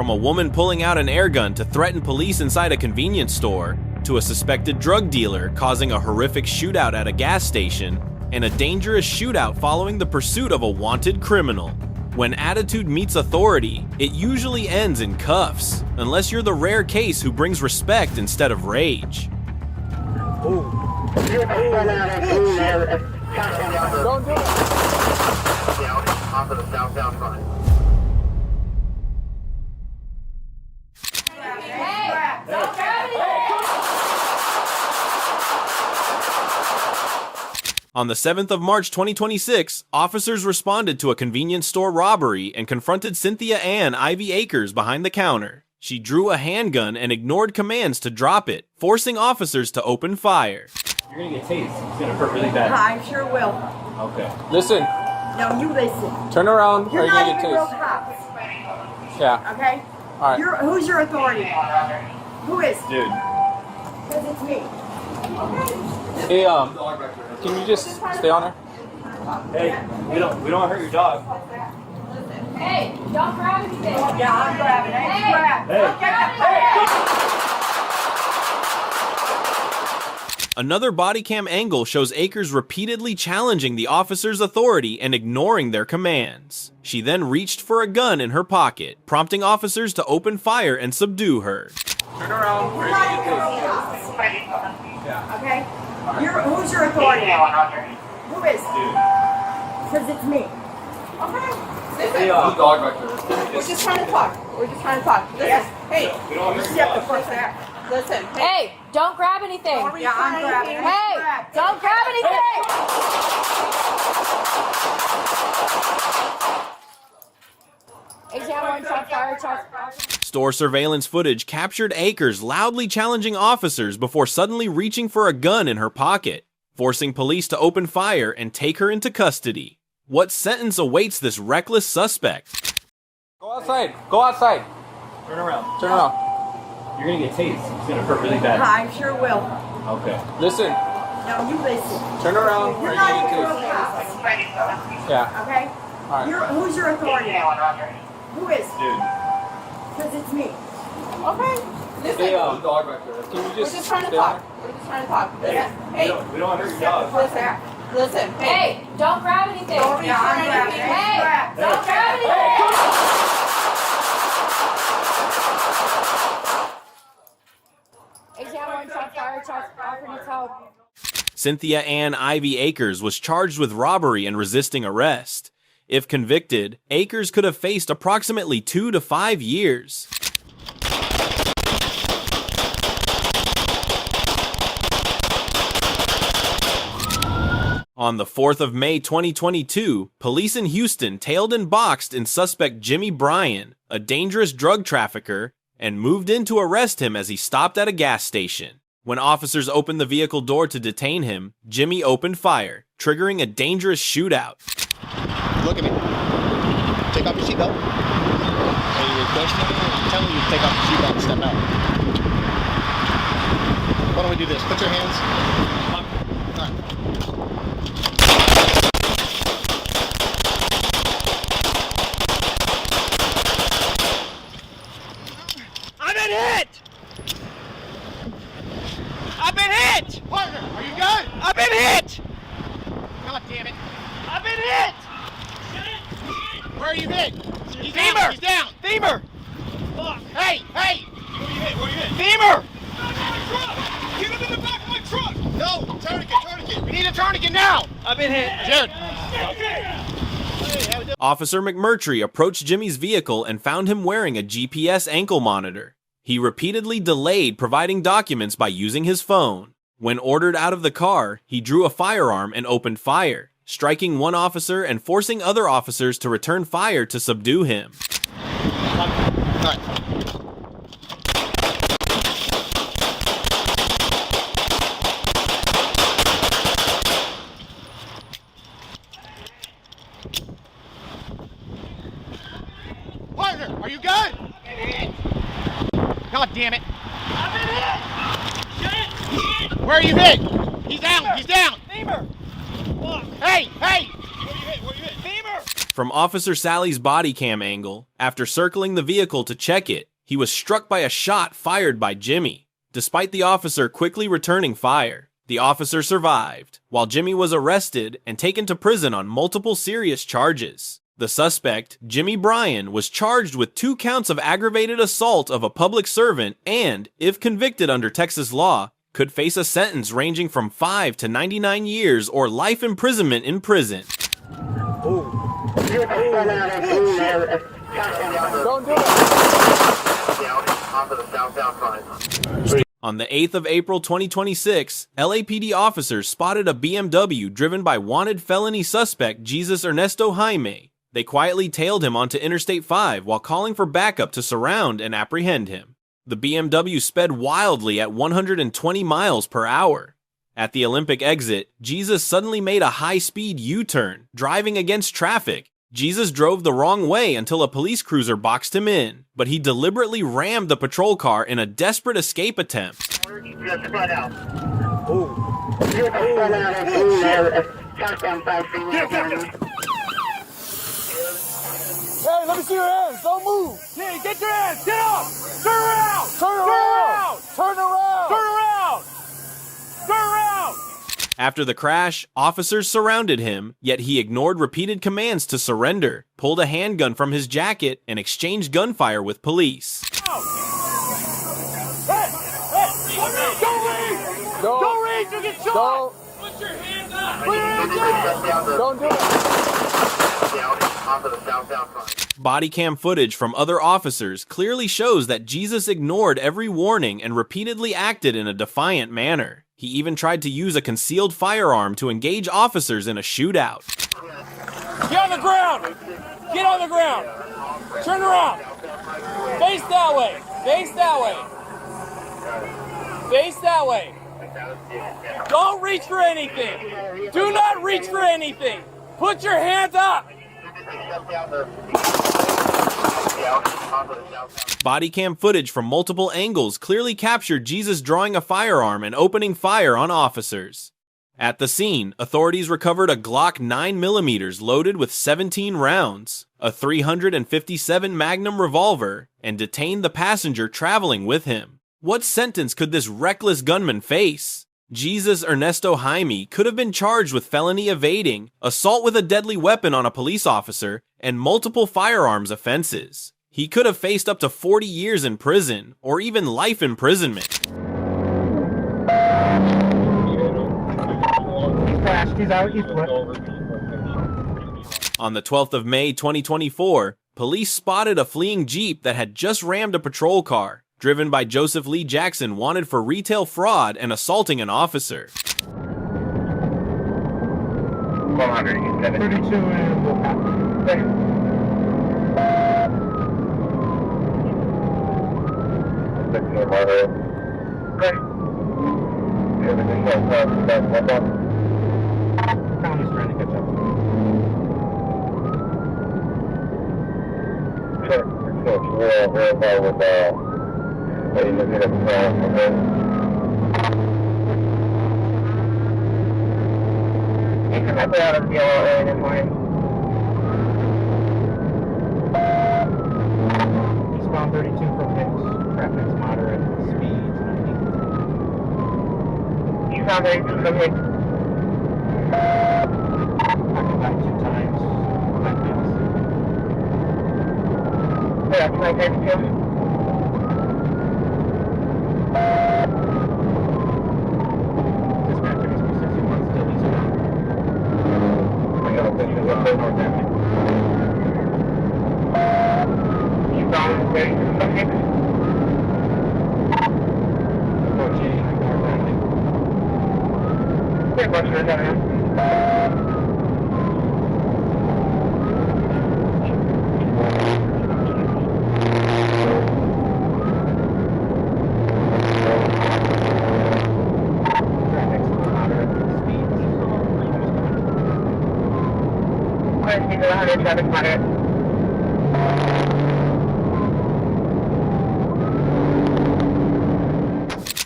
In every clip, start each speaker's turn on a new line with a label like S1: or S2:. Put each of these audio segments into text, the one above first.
S1: From a woman pulling out an air gun to threaten police inside a convenience store, to a suspected drug dealer causing a horrific shootout at a gas station, and a dangerous shootout following the pursuit of a wanted criminal. When attitude meets authority, it usually ends in cuffs, unless you're the rare case who brings respect instead of rage.
S2: Don't do it. Off of the southbound front.
S1: On the 7th of March 2026, officers responded to a convenience store robbery and confronted Cynthia Ann Ivy Akers behind the counter. She drew a handgun and ignored commands to drop it, forcing officers to open fire.
S3: You're gonna get tased. It's gonna hurt really bad.
S4: I sure will.
S3: Okay.
S5: Listen.
S4: No, you listen.
S5: Turn around.
S4: You're
S5: or you're
S4: not
S5: gonna
S4: even
S5: get
S4: real
S5: tased.
S4: cops.
S5: Yeah.
S4: Okay?
S5: All right.
S4: Who's your authority? Who is?
S3: Dude.
S4: Because it's me. Okay?
S5: Hey, can you just stay on her?
S3: Hey, we don't want to hurt your dog.
S6: Hey, don't grab anything.
S4: Yeah, I'm grabbing. Hey, grab.
S1: Another body cam angle shows Akers repeatedly challenging the officer's authority and ignoring their commands. She then reached for a gun in her pocket, prompting officers to open fire and subdue her.
S5: Turn around.
S4: You're not even real cops.
S5: Yeah.
S4: Okay? Who's your authority? Who is? Because it's me. Okay?
S5: Hey, dog back there.
S7: We're just trying to talk. Listen, hey,
S3: We don't want to hurt
S4: You
S3: your
S4: have to
S3: dog.
S4: force that.
S7: listen.
S6: Hey, don't grab anything.
S4: Yeah, I'm grabbing.
S6: Hey, don't grab anything. Examine one shot fire truck.
S1: Store surveillance footage captured Akers loudly challenging officers before suddenly reaching for a gun in her pocket, forcing police to open fire and take her into custody. What sentence awaits this reckless suspect?
S5: Go outside. Go outside.
S3: Turn around.
S5: Turn around.
S3: You're gonna get tased. It's gonna hurt really bad.
S4: I sure will.
S3: Okay.
S5: Listen.
S4: No, you listen.
S5: Turn around. Or
S4: You're
S5: you're
S4: not
S5: gonna
S4: even
S5: get
S4: real
S5: tased.
S4: cops.
S5: Yeah.
S4: Okay?
S5: All right.
S4: Who's your authority? Who is?
S3: Dude.
S4: Because it's me.
S7: Okay. Listen.
S5: Hey, dog back there. Can you
S7: We're
S5: just
S7: just trying to
S5: stay on
S7: talk.
S5: her?
S7: We're just trying to talk. Listen, hey,
S3: We don't want to hurt your dog.
S7: listen.
S6: Hey, don't grab anything.
S4: Yeah, I'm grabbing.
S6: Hey, don't grab anything. Examine one shot fire truck. Offering its help.
S1: Cynthia Ann Ivy Akers was charged with robbery and resisting arrest. If convicted, Akers could have faced approximately 2 to 5 years. On the 4th of May 2022, police in Houston tailed and boxed in suspect Jimmy Bryan, a dangerous drug trafficker, and moved in to arrest him as he stopped at a gas station. When officers opened the vehicle door to detain him, Jimmy opened fire, triggering a dangerous shootout.
S8: Look at me. Take off your seatbelt. Are you requesting me? I'm telling you to take off your seatbelt and step out. Why don't we do this? Put your hands. All right.
S9: I've been hit! I've been hit!
S8: Partner, are you good?
S9: I've been hit!
S8: God damn it.
S9: I've been hit!
S8: Where are you hit? He's
S9: Femur!
S8: down. He's down.
S9: Femur!
S8: Fuck. Hey, hey.
S9: Where you hit? Femur!
S8: Get him in the back of my truck. No, tourniquet. We need a tourniquet now.
S9: I've been hit.
S8: Jared.
S1: Officer McMurtry approached Jimmy's vehicle and found him wearing a GPS ankle monitor. He repeatedly delayed providing documents by using his phone. When ordered out of the car, he drew a firearm and opened fire, striking one officer and forcing other officers to return fire to subdue him.
S8: All right. Partner, are you good? God damn it.
S9: I've been hit! Shit!
S8: Where are you hit? He's down. He's down.
S9: Femur! Fuck!
S8: Hey, hey.
S9: Where you hit? Femur!
S1: from Officer Sally's body cam angle, after circling the vehicle to check it, he was struck by a shot fired by Jimmy. Despite the officer quickly returning fire, the officer survived, while Jimmy was arrested and taken to prison on multiple serious charges. The suspect, Jimmy Bryan, was charged with 2 counts of aggravated assault of a public servant and, if convicted under Texas law, could face a sentence ranging from 5 to 99 years or life imprisonment in prison.
S5: Don't do it.
S1: On the 8th of April 2026, LAPD officers spotted a BMW driven by wanted felony suspect Jesus Ernesto Jaime. They quietly tailed him onto Interstate 5 while calling for backup to surround and apprehend him. The BMW sped wildly at 120 miles per hour. At the Olympic exit, Jesus suddenly made a high-speed U-turn, driving against traffic. Jesus drove the wrong way until a police cruiser boxed him in, but he deliberately rammed the patrol car in a desperate escape attempt.
S5: Hey, let me see your hands. Don't move.
S9: Hey, get your hands. Get up. Turn around.
S5: Turn around. Turn around.
S9: Turn around. Turn around.
S1: After the crash, officers surrounded him, yet he ignored repeated commands to surrender, pulled a handgun from his jacket, and exchanged gunfire with police.
S9: Hey, don't reach. Don't reach. You get shot. Put your hands up. Put your hands up.
S5: Don't do it.
S1: Body cam footage from other officers clearly shows that Jesus ignored every warning and repeatedly acted in a defiant manner. He even tried to use a concealed firearm to engage officers in a shootout.
S9: Get on the ground. Get on the ground. Turn around. Face that way. Face that way. Face that way. Don't reach for anything. Do not reach for anything. Put your hands up.
S1: Body cam footage from multiple angles clearly captured Jesus drawing a firearm and opening fire on officers. At the scene, authorities recovered a Glock 9mm loaded with 17 rounds, a .357 Magnum revolver, and detained the passenger traveling with him. What sentence could this reckless gunman face? Jesus Ernesto Jaime could have been charged with felony evading, assault with a deadly weapon on a police officer, and multiple firearms offenses. He could have faced up to 40 years in prison, or even life imprisonment. On the 12th of May 2024, police spotted a fleeing Jeep that had just rammed a patrol car, driven by Joseph Lee Jackson, wanted for retail fraud and assaulting an officer.
S2: 32 and we'll pass. County's trying to catch up. Sure. You can have out of the yellow area in mind. Eastbound 32 from Hicks. Traffic's moderate. Speeds 90. Eastbound 32 from Hicks. Back 2 times. Back miles. Yeah, can I take it?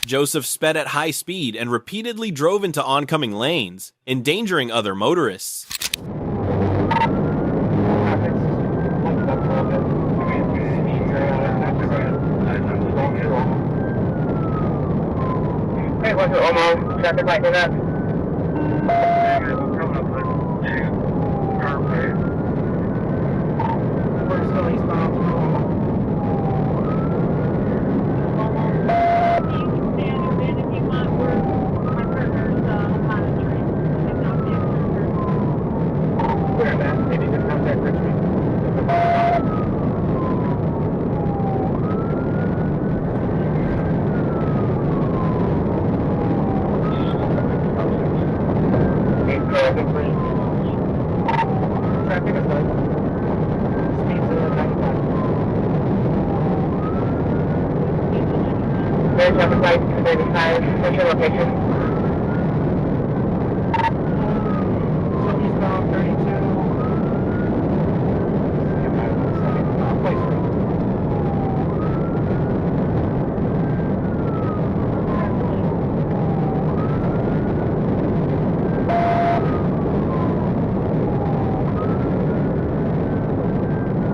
S1: Joseph sped at high speed and repeatedly drove into oncoming lanes, endangering other motorists.
S2: going to Omo, traffic light in up. We're still eastbound from Omo. Where at? Maybe you can contact Richmond. Traffic is light. Speed's 95. There's traffic light 95. What's your location? So eastbound 32. Place road.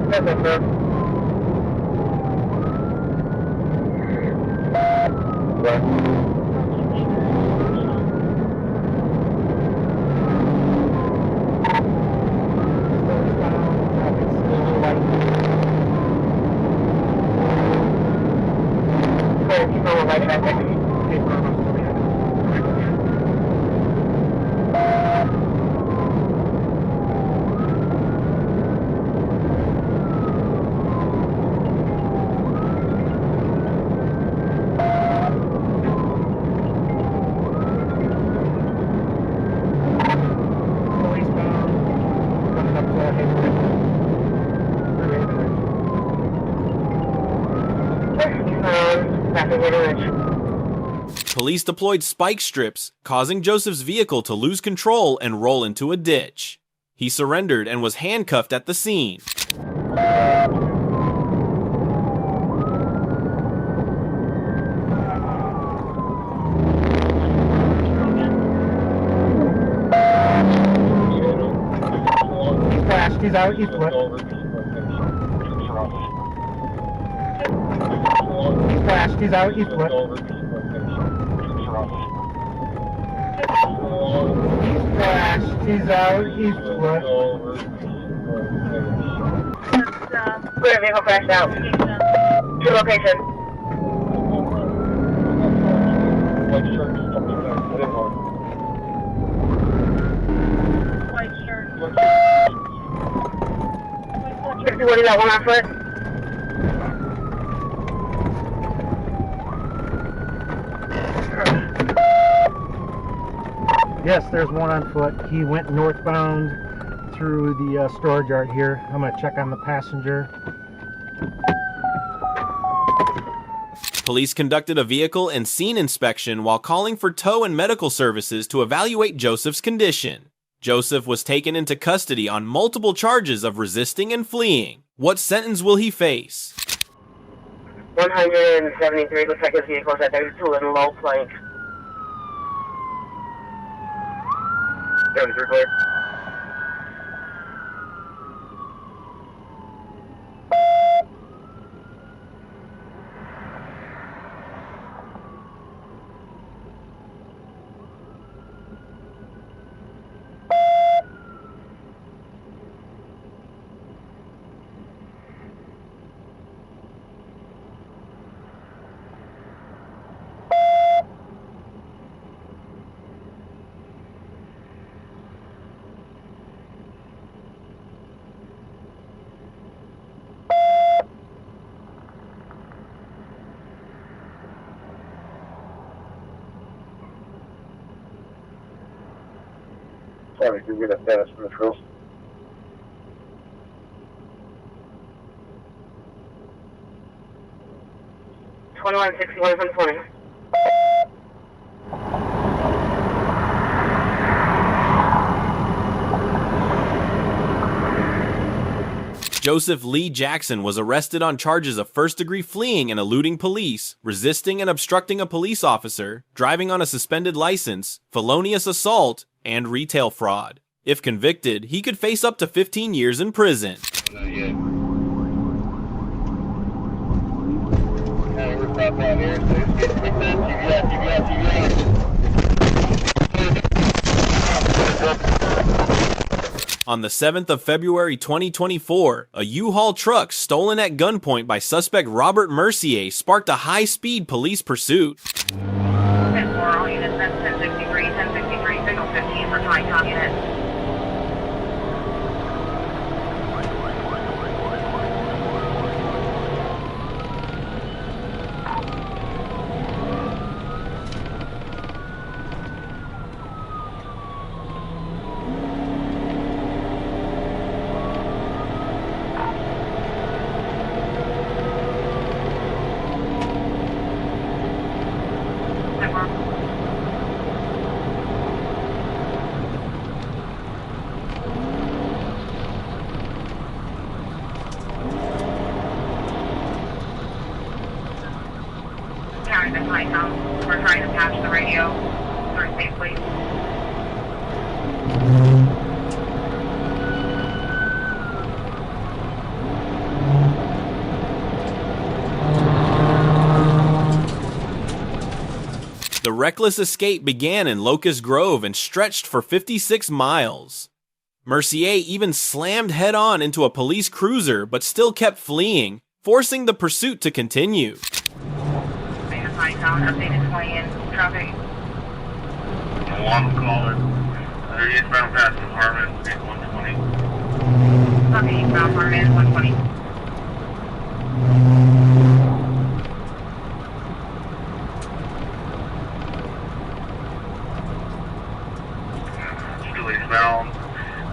S2: November.
S1: Police deployed spike strips, causing Joseph's vehicle to lose control and roll into a ditch. He surrendered and was handcuffed at the scene.
S2: He crashed. He's out. He's flipped. He crashed. He's out. He's flipped. He's out, he's flipped. Clear, vehicle crashed out. To location. White shirt. 51, you got one on foot? Yes, there's one on foot. He went northbound through the storage yard here. I'm going to check on the passenger.
S1: Police conducted a vehicle and scene inspection while calling for tow and medical services to evaluate Joseph's condition. Joseph was taken into custody on multiple charges of resisting and fleeing. What sentence will he face?
S2: 173, looks like his vehicle's at 32 in low plank. 73 clear. Sorry, can you get a status from the crew? $21.61 from 20.
S1: Joseph Lee Jackson was arrested on charges of first-degree fleeing and eluding police, resisting and obstructing a police officer, driving on a suspended license, felonious assault, and retail fraud. If convicted, he could face up to 15 years in prison.
S8: Not yet. We're stopped out here. So it's getting picked up. TV out.
S1: On the 7th of February 2024, a U-Haul truck stolen at gunpoint by suspect Robert Mercier sparked a high-speed police pursuit.
S10: 10-4, all units, 1063, signal 15 for Tri-Com unit. We're trying to patch the radio through safely.
S1: The reckless escape began in Locust Grove and stretched for 56 miles. Mercier even slammed head-on into a police cruiser but still kept fleeing, forcing the pursuit to continue.
S10: Updated 20 in traffic.
S11: 1 caller. They're eastbound past Harmon, 120.
S10: Copy, eastbound Harmon, 120.
S11: Still eastbound.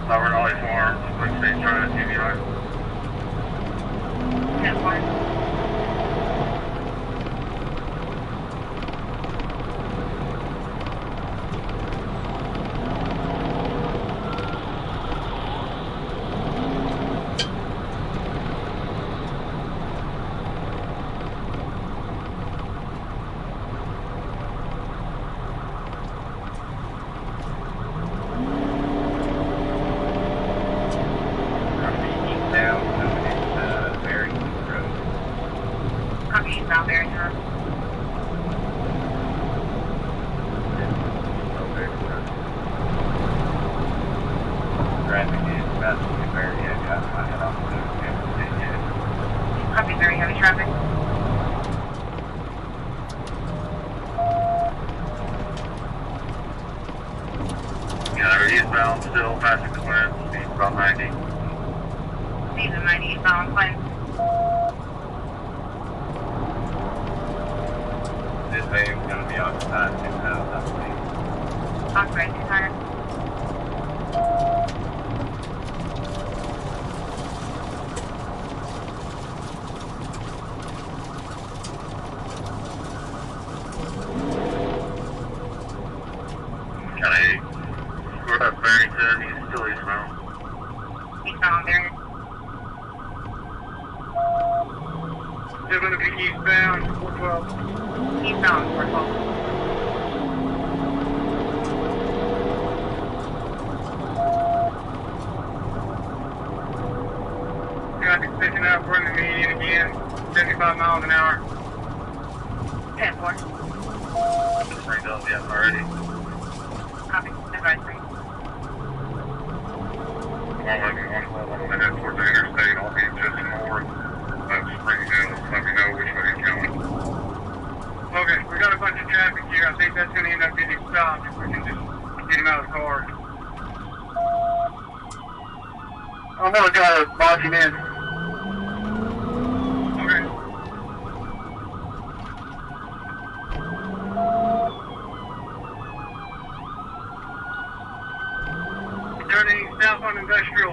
S11: Robert Ollie Farm, Quick State trying to TVI.
S10: 10-4. Eastbound Barrington Road.
S11: Traffic is about to be very heavy. I head off to
S10: Copy, very heavy traffic.
S11: Yeah, they're eastbound, still passing the clearance, speed about 90.
S10: Speed of 90 eastbound, clearance.
S11: This vein is going to be occupied 6,000, I believe.
S10: Occupied 600.
S11: Okay, we're up Barrington, he's still eastbound.
S10: Eastbound Barrington.
S11: Still going to be eastbound, 412.
S10: Eastbound 412.
S11: Traffic picking up, running the median again, 75 miles an hour.
S10: 10-4.
S11: Just bring up, yeah, already.
S10: Copy, advisory.
S11: 111, I'm headed towards the interstate, I'll be just north of Springfield, let me know which way it's going. Okay, we got a bunch of traffic here, I think that's going to end up getting stopped if we can just get him out of the car. I'm going to try to box him in. Okay. Turning south on industrial.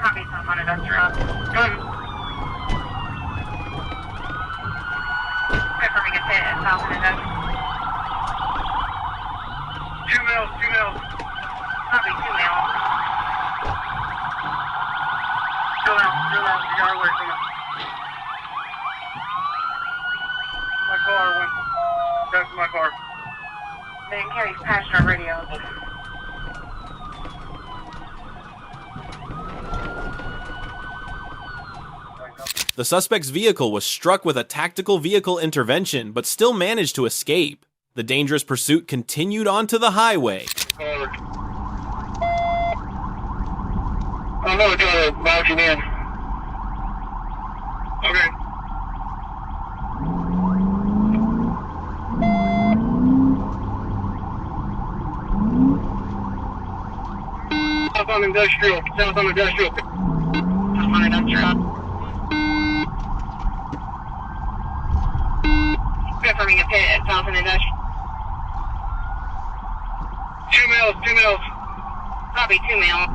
S10: Copy, south on industrial.
S11: Gun.
S10: Confirming a hit at south on industrial.
S11: 2 mils.
S10: Copy, 2 mil.
S11: Chill out, you got away from it. My car went, that's my car.
S10: Then carries passenger radio.
S1: The suspect's vehicle was struck with a tactical vehicle intervention, but still managed to escape. The dangerous pursuit continued onto the highway.
S11: I'm gonna try to march him in. Okay. South on industrial. South on industrial.
S10: South on industrial. Confirming a pit at South on industrial.
S11: 2 miles, 2 miles.
S10: Copy, 2 mil.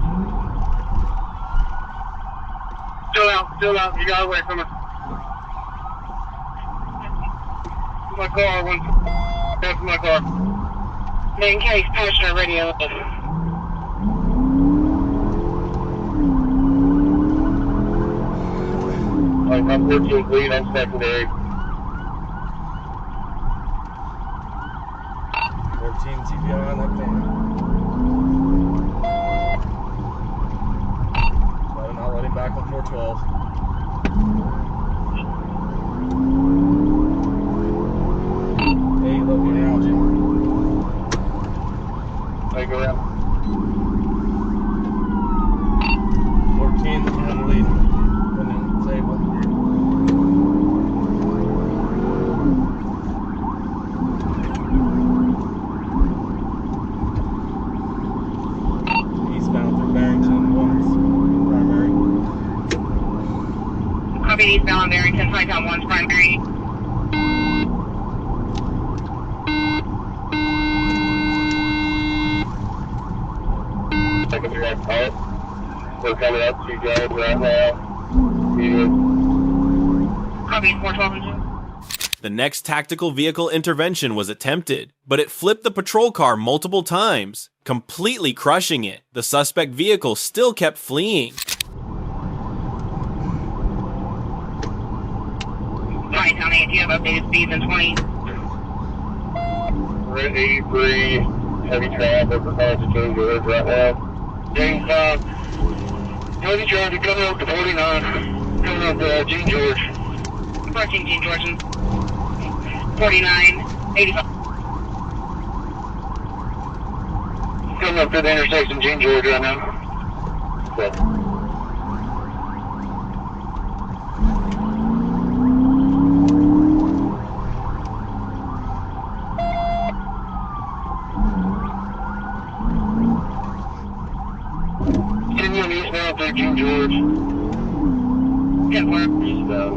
S11: Still out. You got away from her. My car, one. That's my car.
S10: Main case, passenger radio.
S11: I'm 14th lead, I'm secondary.
S5: 14 TPI on that thing. Try to not let him back on 412. Hey, look, get out, Jim.
S11: I go out.
S5: 14, looking on the lead. Coming in the table. Eastbound through Barrington, one's primary.
S10: Copy, eastbound Barrington, Hightown 1's primary.
S11: Secondary at out. We're coming up to you guys right now. Medium.
S10: Copy, 412.
S1: The next tactical vehicle intervention was attempted, but it flipped the patrol car multiple times, completely crushing it. The suspect vehicle still kept fleeing.
S10: Hightown 8, do you have updated speeds in 20?
S11: We're at 83. Heavy traffic. We're calling to change orders right now. James, heavy traffic coming up to 49. Coming up to Gene George.
S10: Approaching Gene George. 49, 85.
S11: Coming up to the intersection Gene George right now. So. Continuing eastbound through Gene George.
S10: Get work.
S11: Eastbound.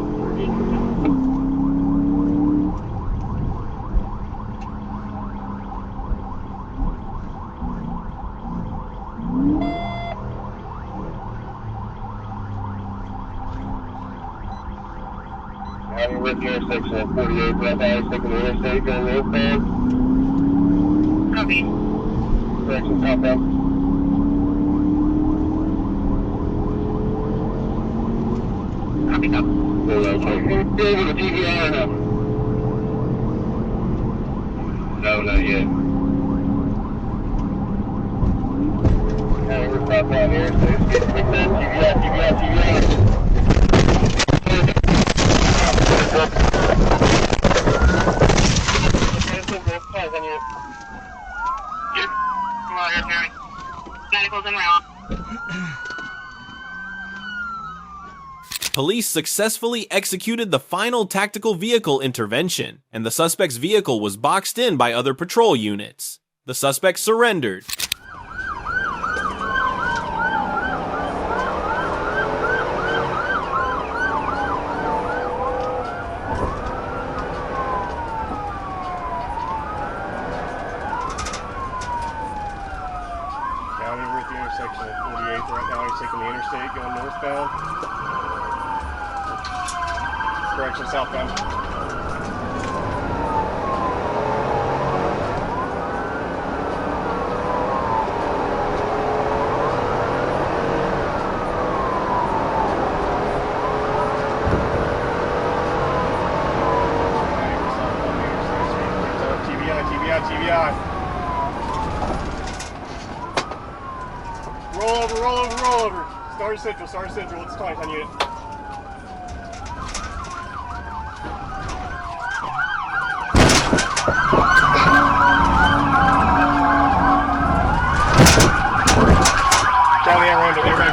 S11: Having with the intersection at 48, right now, taking the interstate, going northbound.
S10: Copy.
S11: Direction southbound.
S10: Copy, copy.
S11: Over the TVR or no? No, not yet. We're southbound here, so it's getting big man. TVR.
S10: Come on, here, Terry. Medicals en route.
S1: Police successfully executed the final tactical vehicle intervention, and the suspect's vehicle was boxed in by other patrol units. The suspect surrendered.
S5: County, we're at the intersection of 48th right now. He's taking the interstate going northbound. Direction southbound. TBI. Roll over. Star Central, let's talk on unit. Charlie, I ran to everybody.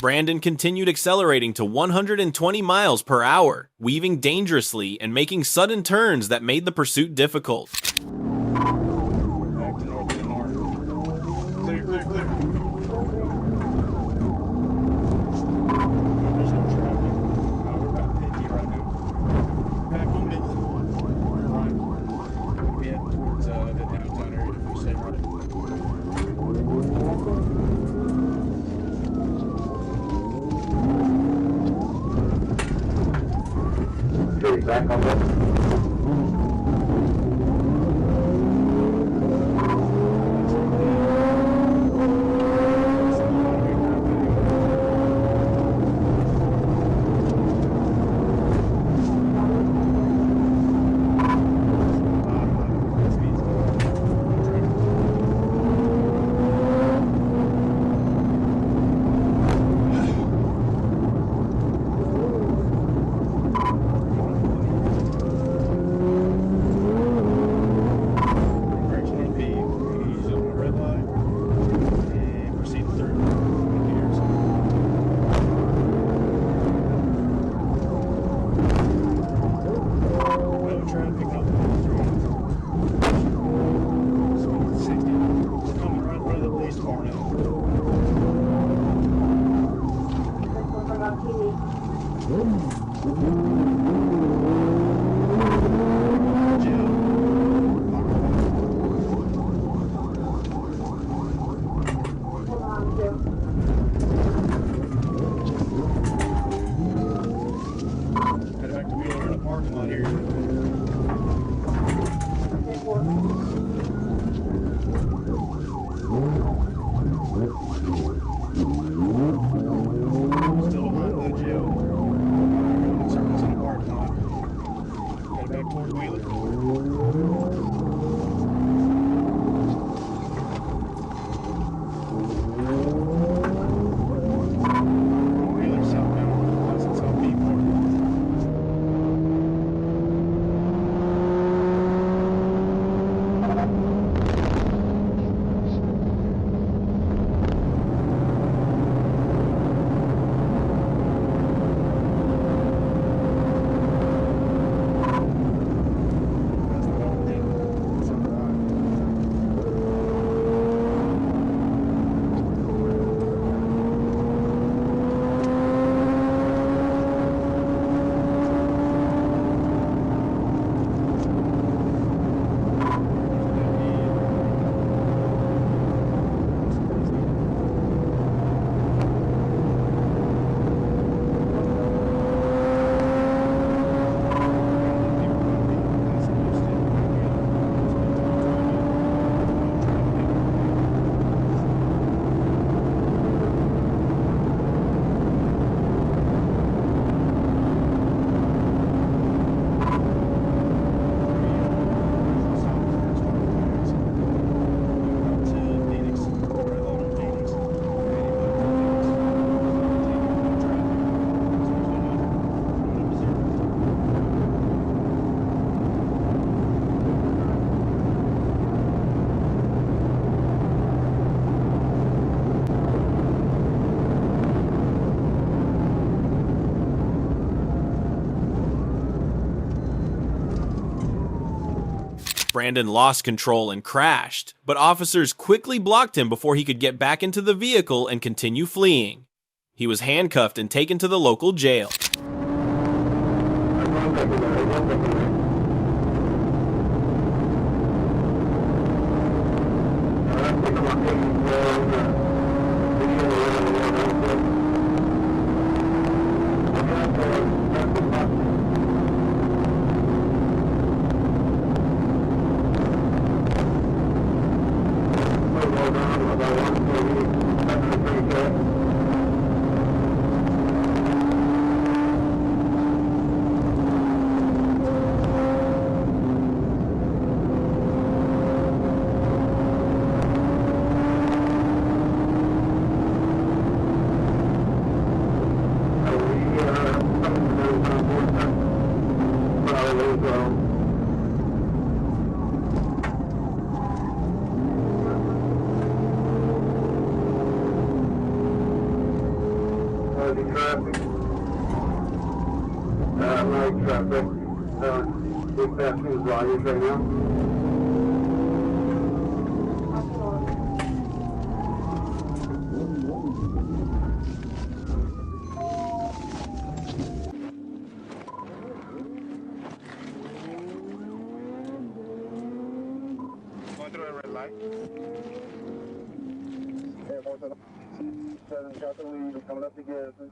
S1: Brandon continued accelerating to 120 miles per hour, weaving dangerously and making sudden turns that made the pursuit difficult.
S5: Back to north. Clear. There's no traffic. We're about 50 right now. Back on Midland. We're right. We head towards the downtown area if we stay right.
S11: Back on that.
S1: Brandon lost control and crashed, but officers quickly blocked him before he could get back into the vehicle and continue fleeing. He was handcuffed and taken to the local jail.
S11: heavy traffic. Light traffic. Big fast news volumes right now. Going through a red light. Southern got the lead. We're coming up to Garrison.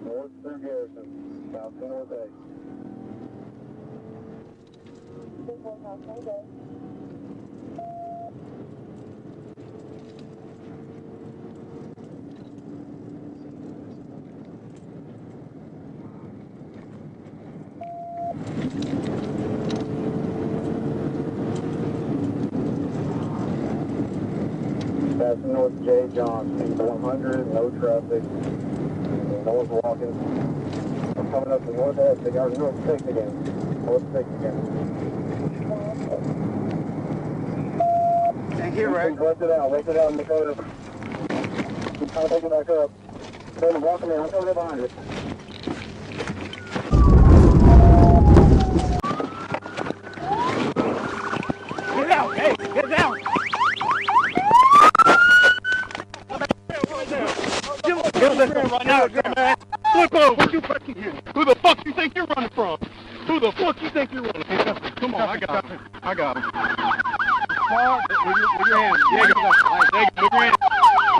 S11: North through Garrison. South to North A. Passing North J. John, speed 100, no traffic. No one's walking. I'm coming up to North X, they got North 6 again. North 6 again. Thank you, Rick. Lift it out in the corner. Keep trying to take it back up. Go walking in, I'm coming in behind you. Get out, hey, get down! Right now, man. Look over. What you fucking here? Who the fuck you think you're running from? Who the fuck you think you're running from? Come on, I got him. I got him. With your hands. There you go. There you go. Move your hand.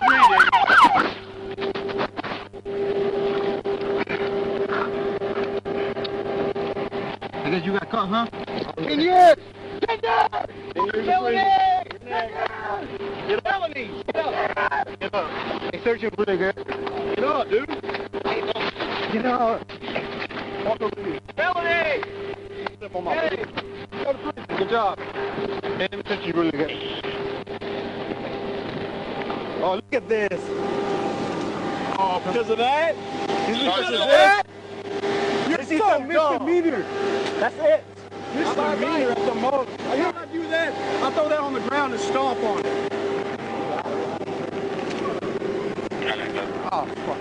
S11: Move your hand, I guess you got caught, huh? 10 years! 10 years! 10 years felony! Get up. Felony! Get up! Get up. They searching for you, Get up, dude! Get up! Walk over here. Felony! Step on my feet. Go to prison. Good job. Man, search you really good. Oh, look at this. Oh, because of that? Because of that? You're so misdemeanor. That's it. Misdemeanor at the most. Why don't I do that? I throw that on the ground and stomp on it. Oh, fuck.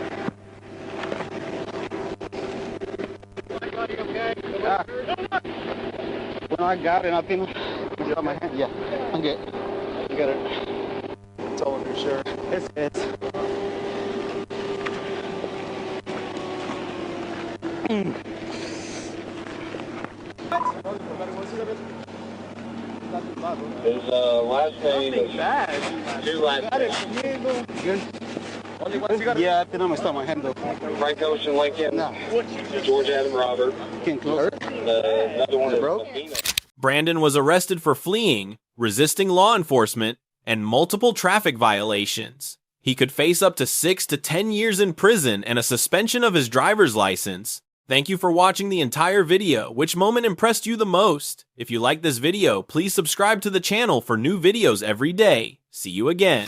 S11: Everybody okay? When I got it, I think I got my hand. Yeah, I'm good. I got it. It's all for sure. It's. His last name is two last names.
S8: Yeah, I think I'm gonna start my handle.
S11: Frank Ocean Lincoln.
S8: No.
S11: George Adam Robert.
S8: Can't close.
S11: Another one is
S8: bro.
S1: Brandon was arrested for fleeing, resisting law enforcement, and multiple traffic violations. He could face up to 6 to 10 years in prison and a suspension of his driver's license. Thank you for watching the entire video. Which moment impressed you the most? If you like this video, please subscribe to the channel for new videos every day. See you again.